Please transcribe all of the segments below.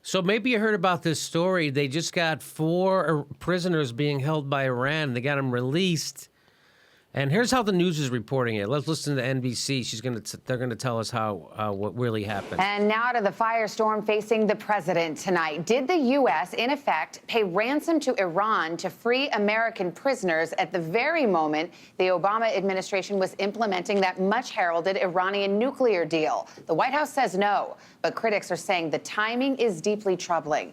So maybe you heard about this story. They just got 4 prisoners being held by Iran. They got them released. And here's how the news is reporting it. Let's listen to NBC. They're going to tell us what really happened. And now to the firestorm facing the president tonight. Did the U.S., in effect, pay ransom to Iran to free American prisoners at the very moment the Obama administration was implementing that much-heralded Iranian nuclear deal? The White House says no, but critics are saying the timing is deeply troubling.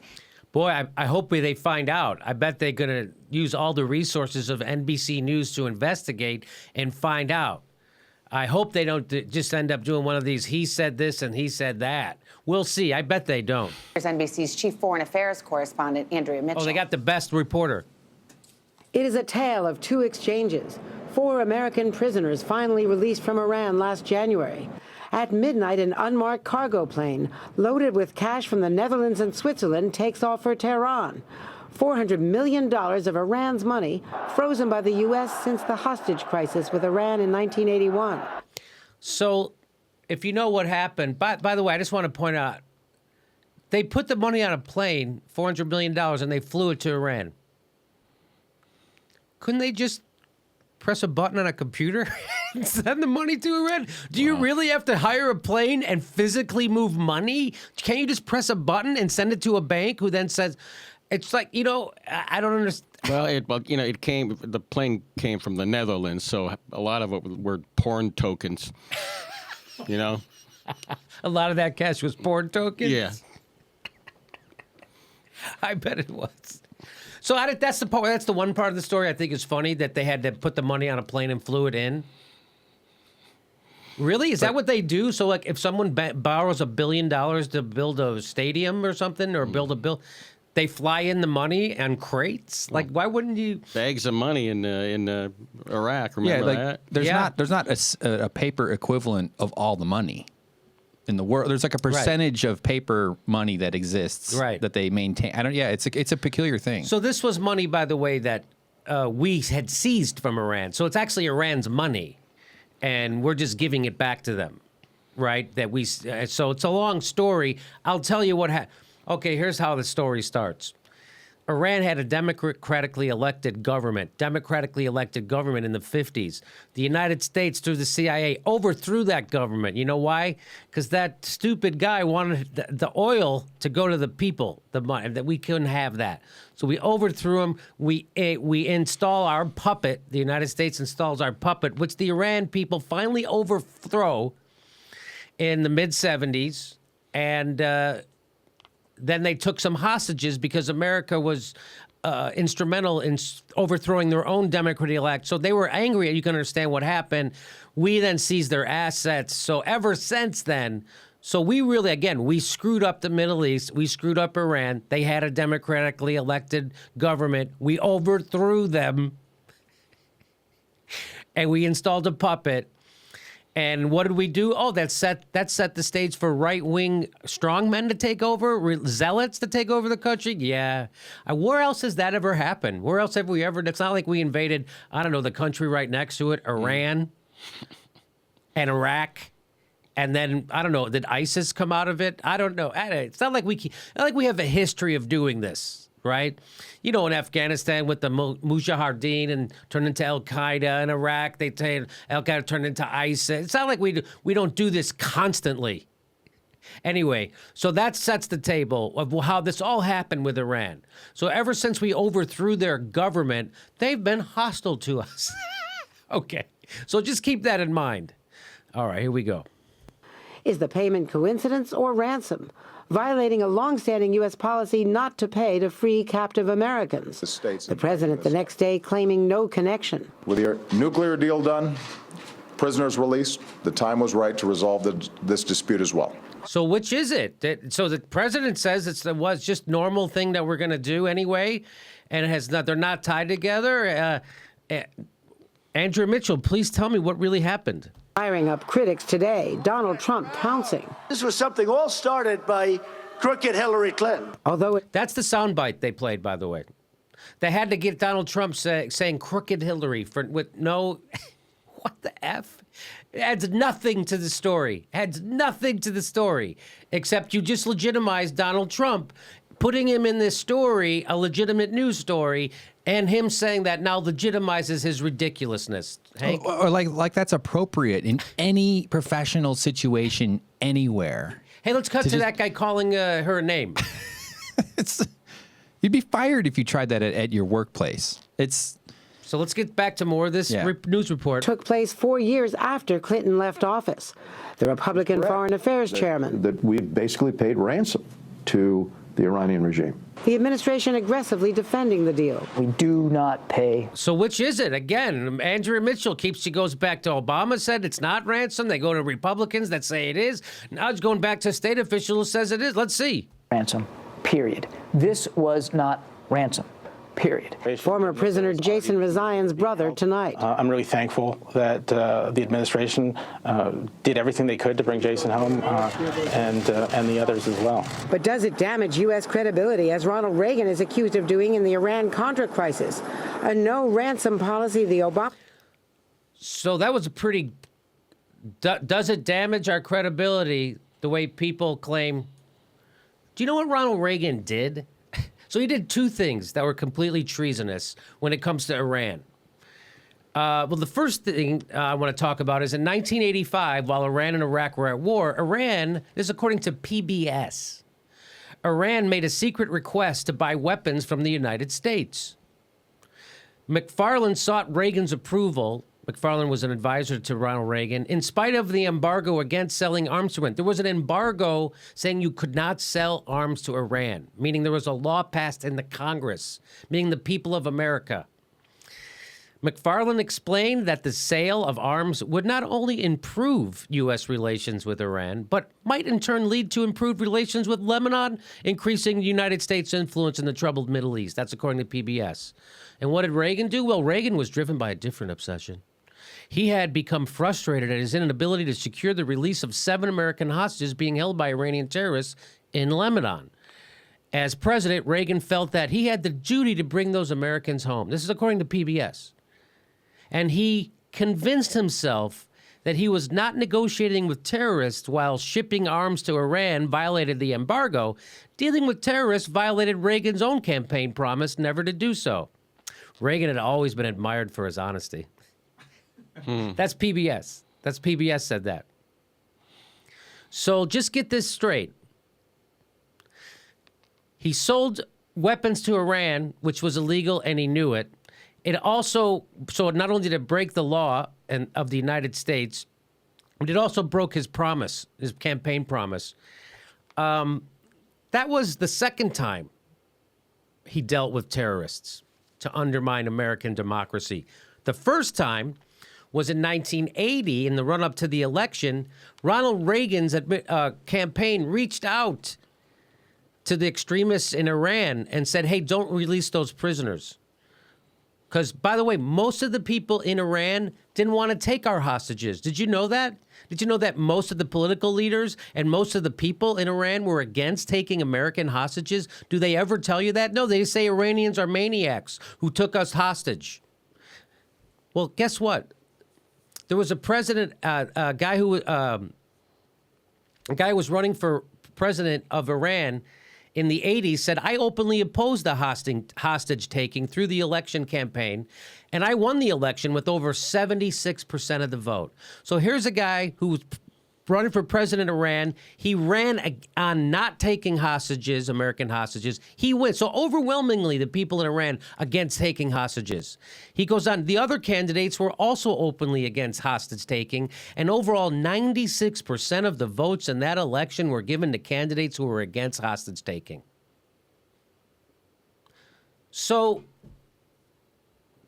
Boy, I hope they find out. I bet they're going to use all the resources of NBC News to investigate and find out. I hope they don't just end up doing one of these, he said this and he said that. We'll see. I bet they don't. Here's NBC's chief foreign affairs correspondent, Andrea Mitchell. Oh, they got the best reporter. It is a tale of 2 exchanges. 4 American prisoners finally released from Iran last January. At midnight, an unmarked cargo plane loaded with cash from the Netherlands and Switzerland takes off for Tehran. $400 million of Iran's money frozen by the U.S. since the hostage crisis with Iran in 1981. So if you know what happened, by the way, I just want to point out, they put the money on a plane, $400 million, and they flew it to Iran. Couldn't they just press a button on a computer and send the money to Iran? Do you really have to hire a plane and physically move money? Can't you just press a button and send it to a bank who then says, it's like, I don't understand. Well, the plane came from the Netherlands, so a lot of it were porn tokens, A lot of that cash was porn tokens? Yeah. I bet it was. So that's the one part of the story I think is funny, that they had to put the money on a plane and flew it in. Really? Is that what they do? So, like, if someone borrows $1 billion to build a stadium or something, or build a they fly in the money on crates? Like, why wouldn't you? Bags of money in Iraq, remember that? There's not a paper equivalent of all the money in the world. There's like a percentage of paper money that exists that they maintain. It's a peculiar thing. So this was money, by the way, that we had seized from Iran. So it's actually Iran's money, and we're just giving it back to them, right? So it's a long story. I'll tell you what happened. Okay, here's how the story starts. Iran had a democratically elected government in the 50s. The United States, through the CIA, overthrew that government. You know why? Because that stupid guy wanted the oil to go to the people, the money, that we couldn't have that. So we overthrew him. We install our puppet. The United States installs our puppet, which the Iran people finally overthrow in the mid-70s. And then they took some hostages because America was instrumental in overthrowing their own democratic elect. So they were angry. You can understand what happened. We then seized their assets. So ever since then, we screwed up the Middle East. We screwed up Iran. They had a democratically elected government. We overthrew them. And we installed a puppet. And what did we do? Oh, that set the stage for right-wing strongmen to take over, zealots to take over the country? Yeah. Where else has that ever happened? Where else have we ever? It's not like we invaded, I don't know, the country right next to it, Iran and Iraq. And then, I don't know, did ISIS come out of it? I don't know. It's not like we have a history of doing this. Right? In Afghanistan with the Mujahideen and turned into Al-Qaeda. In Iraq, Al-Qaeda turned into ISIS. It's not like we don't do this constantly. Anyway, so that sets the table of how this all happened with Iran. So ever since we overthrew their government, they've been hostile to us. Okay, so just keep that in mind. All right, here we go. Is the payment coincidence or ransom? Violating a long-standing U.S. policy not to pay to free captive Americans. The president the next day claiming no connection. With your nuclear deal done, prisoners released, the time was right to resolve this dispute as well. So which is it? So the president says it was just normal thing that we're going to do anyway, and they're not tied together. Andrea Mitchell, please tell me what really happened. Firing up critics today, Donald Trump pouncing. This was something all started by crooked Hillary Clinton. That's the soundbite they played, by the way. They had to get Donald Trump saying crooked Hillary with no, what the F? It adds nothing to the story. Adds nothing to the story, except you just legitimized Donald Trump, putting him in this story, a legitimate news story, and him saying that now legitimizes his ridiculousness. Hank? Or like that's appropriate in any professional situation anywhere. Hey, let's cut to that guy calling her a name. You'd be fired if you tried that at your workplace. So let's get back to more of this news report. Took place 4 years after Clinton left office. The Republican Foreign Affairs chairman. That we've basically paid ransom to the Iranian regime. The administration aggressively defending the deal. We do not pay. So which is it? Again, Andrea Mitchell she goes back to Obama said it's not ransom. They go to Republicans that say it is. Now it's going back to a state official who says it is. Let's see. Ransom, period. This was not ransom. Period. Former prisoner Jason Rezaian's brother tonight. I'm really thankful that the administration did everything they could to bring Jason home and the others as well. But does it damage U.S. credibility, as Ronald Reagan is accused of doing in the Iran-Contra crisis? A no-ransom policy the Obama... So that was a pretty... Does it damage our credibility the way people claim... Do you know what Ronald Reagan did? So he did two things that were completely treasonous when it comes to Iran. Well, the first thing I want to talk about is in 1985, while Iran and Iraq were at war, this is according to PBS, Iran made a secret request to buy weapons from the United States. McFarlane sought Reagan's approval. McFarlane was an advisor to Ronald Reagan. In spite of the embargo against selling arms to Iran, there was an embargo saying you could not sell arms to Iran, meaning there was a law passed in the Congress, meaning the people of America. McFarlane explained that the sale of arms would not only improve U.S. relations with Iran, but might in turn lead to improved relations with Lebanon, increasing the United States' influence in the troubled Middle East. That's according to PBS. And what did Reagan do? Well, Reagan was driven by a different obsession. He had become frustrated at his inability to secure the release of 7 American hostages being held by Iranian terrorists in Lebanon. As president, Reagan felt that he had the duty to bring those Americans home. This is according to PBS. And he convinced himself that he was not negotiating with terrorists while shipping arms to Iran violated the embargo. Dealing with terrorists violated Reagan's own campaign promise never to do so. Reagan had always been admired for his honesty. That's PBS. That's PBS said that. So just get this straight. He sold weapons to Iran, which was illegal, and he knew it. It also, so not only did it break the law of the United States, but it also broke his promise, his campaign promise. That was the second time he dealt with terrorists to undermine American democracy. The first time was in 1980, in the run-up to the election. Ronald Reagan's campaign reached out to the extremists in Iran and said, hey, don't release those prisoners. Because, by the way, most of the people in Iran didn't want to take our hostages. Did you know that? Did you know that most of the political leaders and most of the people in Iran were against taking American hostages? Do they ever tell you that? No, they say Iranians are maniacs who took us hostage. Well, guess what? There was a president, a guy who was running for president of Iran in the 80s, said, I openly opposed the hostage taking through the election campaign, and I won the election with over 76% of the vote. So here's a guy who was running for president of Iran. He ran on not taking hostages, American hostages. He wins. So overwhelmingly, the people in Iran against taking hostages. He goes on. The other candidates were also openly against hostage taking, and overall 96% of the votes in that election were given to candidates who were against hostage taking. So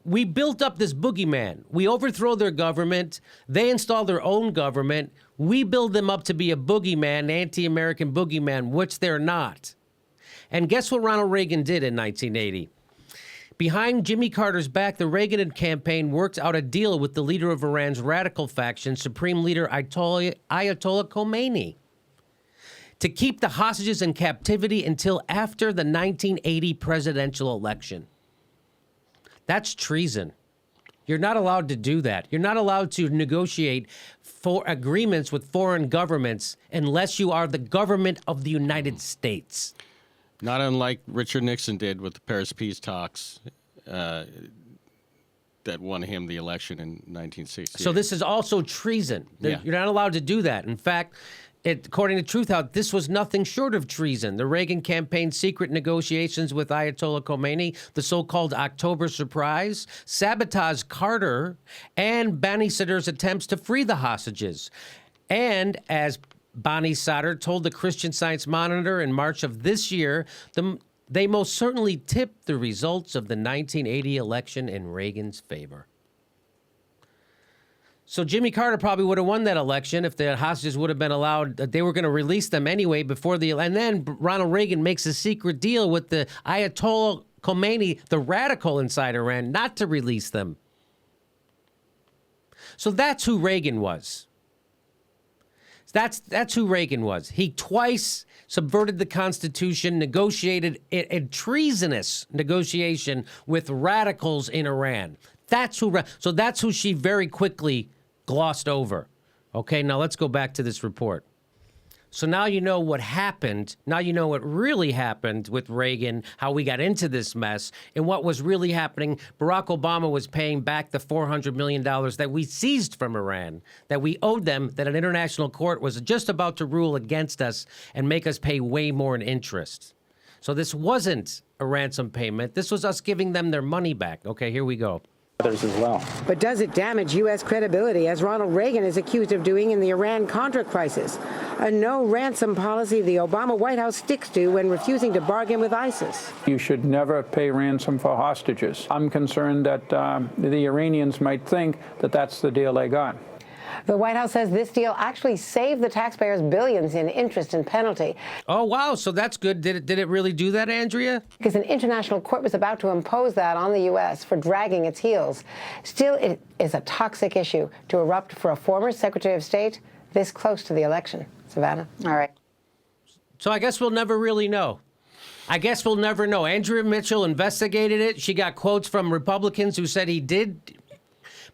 we built up this boogeyman. We overthrow their government. They install their own government. We build them up to be a boogeyman, anti-American boogeyman, which they're not. And guess what Ronald Reagan did in 1980? Behind Jimmy Carter's back, the Reagan campaign worked out a deal with the leader of Iran's radical faction, Supreme Leader Ayatollah Khomeini, to keep the hostages in captivity until after the 1980 presidential election. That's treason. You're not allowed to do that. You're not allowed to negotiate for agreements with foreign governments unless you are the government of the United States. Not unlike Richard Nixon did with the Paris peace talks that won him the election in 1968. So this is also treason. Yeah. You're not allowed to do that. In fact, according to Truthout, this was nothing short of treason. The Reagan campaign's secret negotiations with Ayatollah Khomeini, the so-called October surprise, sabotaged Carter and Bani Sadr's attempts to free the hostages. And as Bani Sadr told the Christian Science Monitor in March of this year, they most certainly tipped the results of the 1980 election in Reagan's favor. So Jimmy Carter probably would have won that election if the hostages would have been allowed. They were going to release them anyway before and then Ronald Reagan makes a secret deal with the Ayatollah Khomeini, the radical inside Iran, not to release them. So that's who Reagan was. That's who Reagan was. He twice subverted the Constitution, negotiated a treasonous negotiation with radicals in Iran. So that's who she very quickly glossed over. Okay, now let's go back to this report. So now you know what happened. Now you know what really happened with Reagan, how we got into this mess, and what was really happening. Barack Obama was paying back the $400 million that we seized from Iran, that we owed them, that an international court was just about to rule against us and make us pay way more in interest. So this wasn't a ransom payment. This was us giving them their money back. Okay, here we go. Others as well. But does it damage U.S. credibility, as Ronald Reagan is accused of doing in the Iran-Contra crisis? A no-ransom policy the Obama White House sticks to when refusing to bargain with ISIS. You should never pay ransom for hostages. I'm concerned that the Iranians might think that that's the deal they got. The White House says this deal actually saved the taxpayers billions in interest and penalty. Oh, wow. So that's good. Did it really do that, Andrea? Because an international court was about to impose that on the U.S. for dragging its heels. Still, it is a toxic issue to erupt for a former Secretary of State this close to the election. Savannah? All right. So I guess we'll never really know. I guess we'll never know. Andrea Mitchell investigated it. She got quotes from Republicans who said he did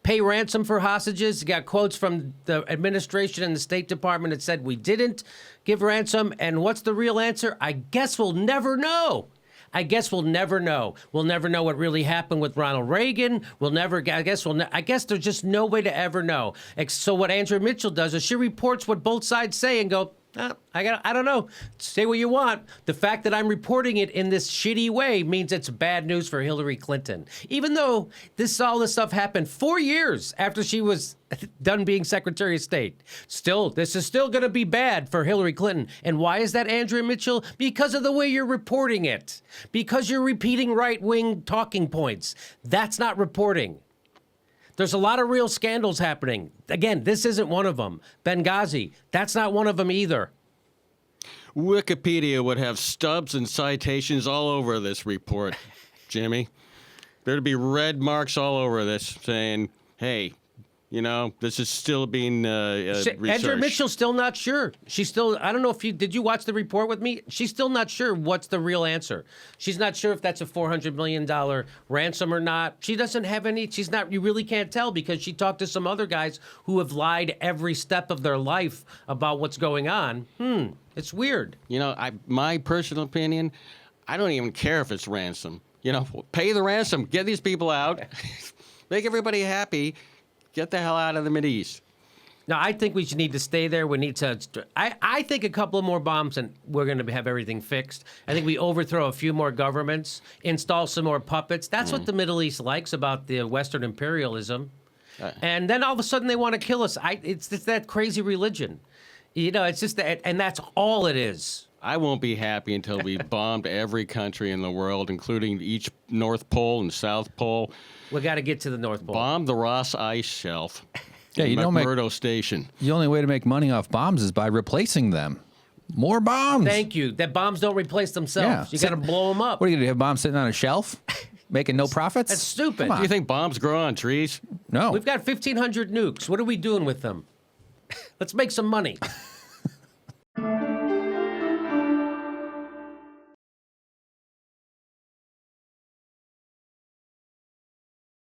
pay ransom for hostages. He got quotes from the administration and the State Department that said we didn't give ransom. And what's the real answer? I guess we'll never know. I guess we'll never know. We'll never know what really happened with Ronald Reagan. I guess there's just no way to ever know. So what Andrea Mitchell does is she reports what both sides say and go, I don't know. Say what you want. The fact that I'm reporting it in this shitty way means it's bad news for Hillary Clinton. Even though all this stuff happened 4 years after she was done being Secretary of State. Still, this is still going to be bad for Hillary Clinton. And why is that, Andrea Mitchell? Because of the way you're reporting it. Because you're repeating right-wing talking points. That's not reporting. There's a lot of real scandals happening. Again, this isn't one of them. Benghazi, that's not one of them either. Wikipedia would have stubs and citations all over this report, Jimmy. There'd be red marks all over this saying, hey, this is still being researched. Andrea Mitchell's still not sure. She's still, I don't know if did you watch the report with me? She's still not sure what's the real answer. She's not sure if that's a $400 million ransom or not. She doesn't have any, you really can't tell because she talked to some other guys who have lied every step of their life about what's going on. It's weird. My personal opinion, I don't even care if it's ransom. Pay the ransom, get these people out, make everybody happy. Get the hell out of the Mideast. No, I think we should need to stay there. We need to. I think a couple of more bombs and we're going to have everything fixed. I think we overthrow a few more governments, install some more puppets. That's what the Middle East likes about the Western imperialism. And then all of a sudden they want to kill us. It's that crazy religion. It's just that, and that's all it is. I won't be happy until we've bombed every country in the world, including each North Pole and South Pole. We got to get to the North Pole. Bomb the Ross Ice Shelf. Yeah, McMurdo Station. The only way to make money off bombs is by replacing them. More bombs. Thank you. That bombs don't replace themselves. You got to blow them up. What are you going to do? Have bombs sitting on a shelf? Making no profits? That's stupid. Do you think bombs grow on trees? No. We've got 1,500 nukes. What are we doing with them? Let's make some money.